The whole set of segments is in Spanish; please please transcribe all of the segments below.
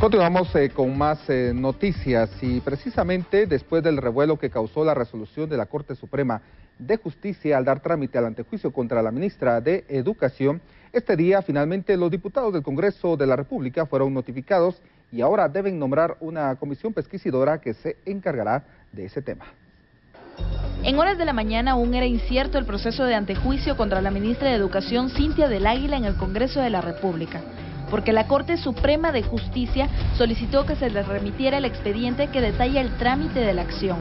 Continuamos con más noticias y precisamente después del revuelo que causó la resolución de la Corte Suprema de Justicia al dar trámite al antejuicio contra la ministra de Educación, este día finalmente los diputados del Congreso de la República fueron notificados y ahora deben nombrar una comisión pesquisidora que se encargará de ese tema. En horas de la mañana aún era incierto el proceso de antejuicio contra la ministra de Educación, Cintia del Águila, en el Congreso de la República, porque la Corte Suprema de Justicia solicitó que se les remitiera el expediente que detalla el trámite de la acción.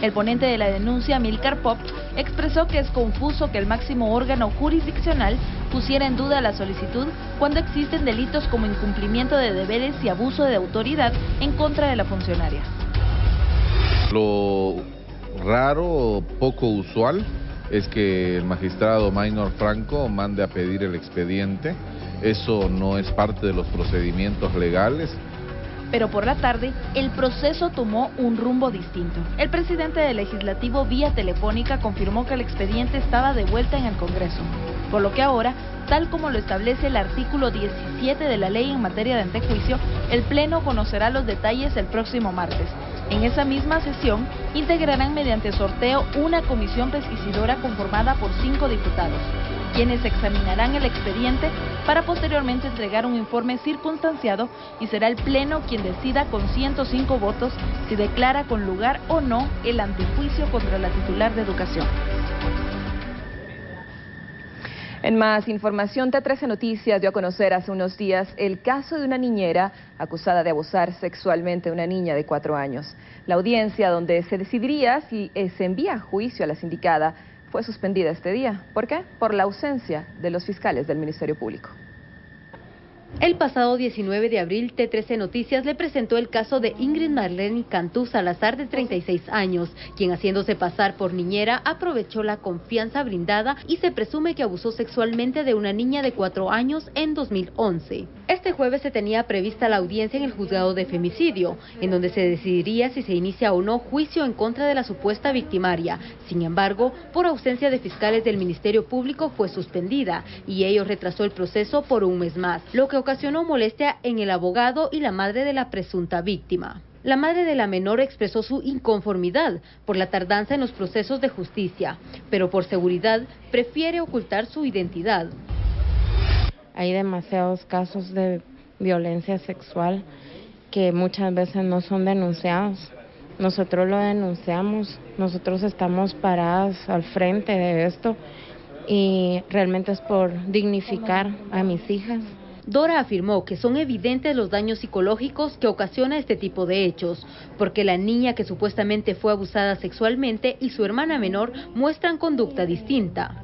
El ponente de la denuncia, Amílcar Pop, expresó que es confuso que el máximo órgano jurisdiccional pusiera en duda la solicitud cuando existen delitos como incumplimiento de deberes y abuso de autoridad en contra de la funcionaria. Lo raro o poco usual es que el magistrado Maynor Franco mande a pedir el expediente. Eso no es parte de los procedimientos legales. Pero por la tarde, el proceso tomó un rumbo distinto. El presidente del Legislativo, vía telefónica, confirmó que el expediente estaba de vuelta en el Congreso, por lo que ahora, tal como lo establece el artículo 17 de la ley en materia de antejuicio, el Pleno conocerá los detalles el próximo martes. En esa misma sesión, integrarán mediante sorteo una comisión pesquisidora conformada por 5 diputados, quienes examinarán el expediente para posteriormente entregar un informe circunstanciado, y será el Pleno quien decida con 105 votos si declara con lugar o no el antejuicio contra la titular de Educación. En más información, T13 Noticias dio a conocer hace unos días el caso de una niñera acusada de abusar sexualmente a una niña de 4 años. La audiencia donde se decidiría si se envía a juicio a la sindicada fue suspendida este día. ¿Por qué? Por la ausencia de los fiscales del Ministerio Público. El pasado 19 de abril, T13 Noticias le presentó el caso de Ingrid Marlene Cantú Salazar, de 36 años, quien, haciéndose pasar por niñera, aprovechó la confianza brindada y se presume que abusó sexualmente de una niña de 4 años en 2011. Este jueves se tenía prevista la audiencia en el juzgado de femicidio, en donde se decidiría si se inicia o no juicio en contra de la supuesta victimaria. Sin embargo, por ausencia de fiscales del Ministerio Público fue suspendida y ello retrasó el proceso por un mes más, lo que ocasionó molestia en el abogado y la madre de la presunta víctima. La madre de la menor expresó su inconformidad por la tardanza en los procesos de justicia, pero por seguridad prefiere ocultar su identidad. Hay demasiados casos de violencia sexual que muchas veces no son denunciados. Nosotros lo denunciamos, nosotros estamos paradas al frente de esto y realmente es por dignificar a mis hijas. Dora afirmó que son evidentes los daños psicológicos que ocasiona este tipo de hechos, porque la niña que supuestamente fue abusada sexualmente y su hermana menor muestran conducta distinta.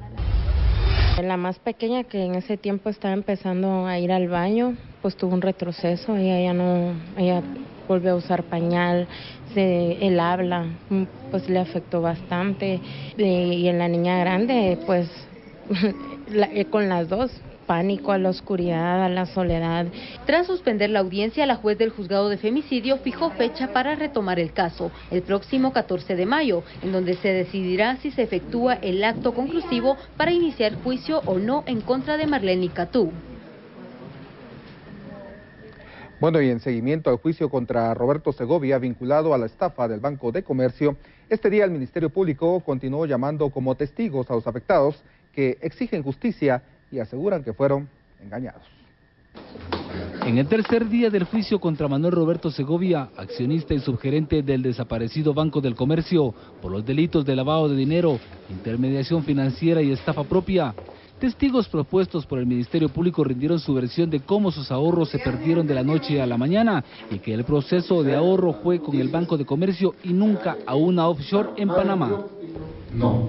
La más pequeña, que en ese tiempo estaba empezando a ir al baño, pues tuvo un retroceso, ella volvió a usar pañal, el habla pues le afectó bastante, y en la niña grande pues con las dos, pánico a la oscuridad, a la soledad. Tras suspender la audiencia, la juez del juzgado de femicidio fijó fecha para retomar el caso, el próximo 14 de mayo, en donde se decidirá si se efectúa el acto conclusivo para iniciar juicio o no en contra de Marlene Cantú. Bueno, y en seguimiento al juicio contra Roberto Segovia, vinculado a la estafa del Banco de Comercio, este día el Ministerio Público continuó llamando como testigos a los afectados que exigen justicia y aseguran que fueron engañados. En el tercer día del juicio contra Manuel Roberto Segovia, accionista y subgerente del desaparecido Banco del Comercio, por los delitos de lavado de dinero, intermediación financiera y estafa propia, testigos propuestos por el Ministerio Público rindieron su versión de cómo sus ahorros se perdieron de la noche a la mañana y que el proceso de ahorro fue con el Banco de Comercio y nunca a una offshore en Panamá. No,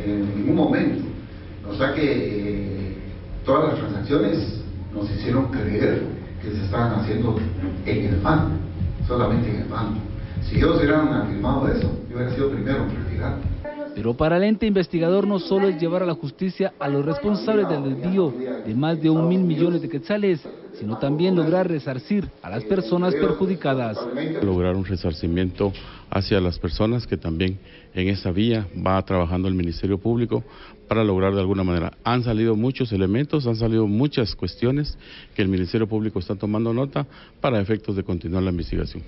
en ningún momento. O sea que todas las transacciones nos hicieron creer que se estaban haciendo en el banco, solamente en el banco. Si ellos hubieran afirmado eso, yo hubiera sido primero en retirar. Pero para el ente investigador no solo es llevar a la justicia a los responsables del desvío de más de 1.000 millones de quetzales, sino también lograr resarcir a las personas perjudicadas. Lograr un resarcimiento hacia las personas, que también en esa vía va trabajando el Ministerio Público para lograr de alguna manera. Han salido muchos elementos, han salido muchas cuestiones que el Ministerio Público está tomando nota para efectos de continuar la investigación.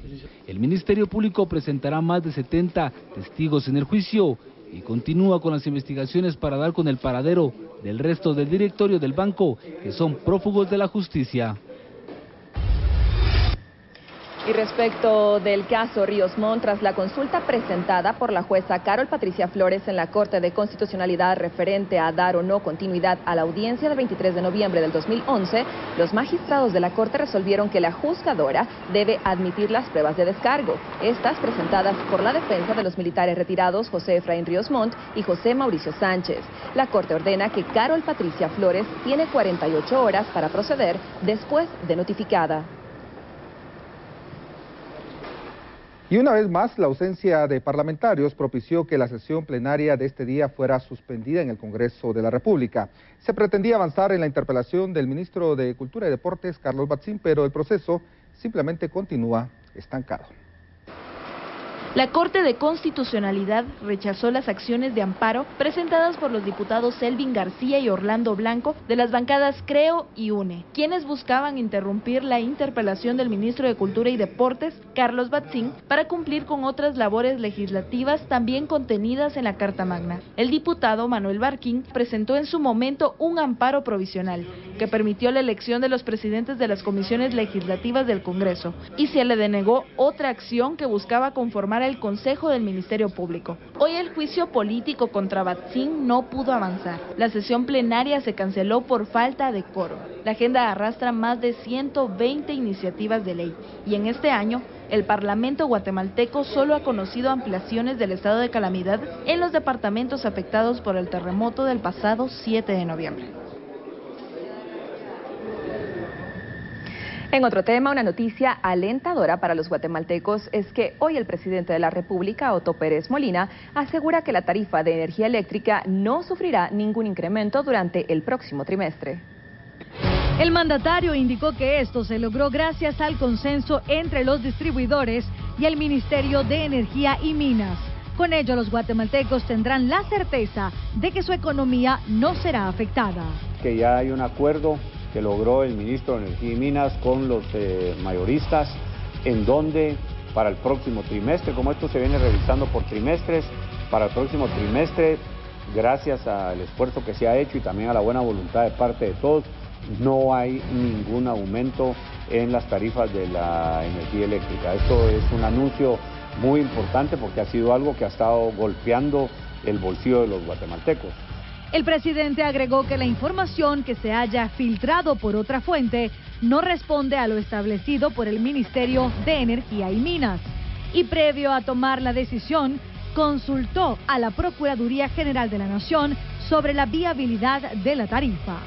El Ministerio Público presentará más de 70 testigos en el juicio y continúa con las investigaciones para dar con el paradero del resto del directorio del banco, que son prófugos de la justicia. Y respecto del caso Ríos Montt, tras la consulta presentada por la jueza Carol Patricia Flores en la Corte de Constitucionalidad referente a dar o no continuidad a la audiencia del 23 de noviembre del 2011, los magistrados de la Corte resolvieron que la juzgadora debe admitir las pruebas de descargo, estas presentadas por la defensa de los militares retirados José Efraín Ríos Montt y José Mauricio Sánchez. La Corte ordena que Carol Patricia Flores tiene 48 horas para proceder después de notificada. Y una vez más, la ausencia de parlamentarios propició que la sesión plenaria de este día fuera suspendida en el Congreso de la República. Se pretendía avanzar en la interpelación del ministro de Cultura y Deportes, Carlos Batzin, pero el proceso simplemente continúa estancado. La Corte de Constitucionalidad rechazó las acciones de amparo presentadas por los diputados Selvin García y Orlando Blanco de las bancadas Creo y UNE, quienes buscaban interrumpir la interpelación del ministro de Cultura y Deportes, Carlos Batzin, para cumplir con otras labores legislativas también contenidas en la Carta Magna. El diputado Manuel Barquín presentó en su momento un amparo provisional que permitió la elección de los presidentes de las comisiones legislativas del Congreso y se le denegó otra acción que buscaba conformar el Consejo del Ministerio Público. Hoy el juicio político contra Batzin no pudo avanzar. La sesión plenaria se canceló por falta de quórum. La agenda arrastra más de 120 iniciativas de ley y en este año el Parlamento guatemalteco solo ha conocido ampliaciones del estado de calamidad en los departamentos afectados por el terremoto del pasado 7 de noviembre. En otro tema, una noticia alentadora para los guatemaltecos es que hoy el presidente de la República, Otto Pérez Molina, asegura que la tarifa de energía eléctrica no sufrirá ningún incremento durante el próximo trimestre. El mandatario indicó que esto se logró gracias al consenso entre los distribuidores y el Ministerio de Energía y Minas. Con ello, los guatemaltecos tendrán la certeza de que su economía no será afectada. Que ya hay un acuerdo que logró el ministro de Energía y Minas con los mayoristas, en donde para el próximo trimestre, como esto se viene revisando por trimestres, para el próximo trimestre, gracias al esfuerzo que se ha hecho y también a la buena voluntad de parte de todos, no hay ningún aumento en las tarifas de la energía eléctrica. Esto es un anuncio muy importante porque ha sido algo que ha estado golpeando el bolsillo de los guatemaltecos. El presidente agregó que la información que se haya filtrado por otra fuente no responde a lo establecido por el Ministerio de Energía y Minas. Y previo a tomar la decisión, consultó a la Procuraduría General de la Nación sobre la viabilidad de la tarifa.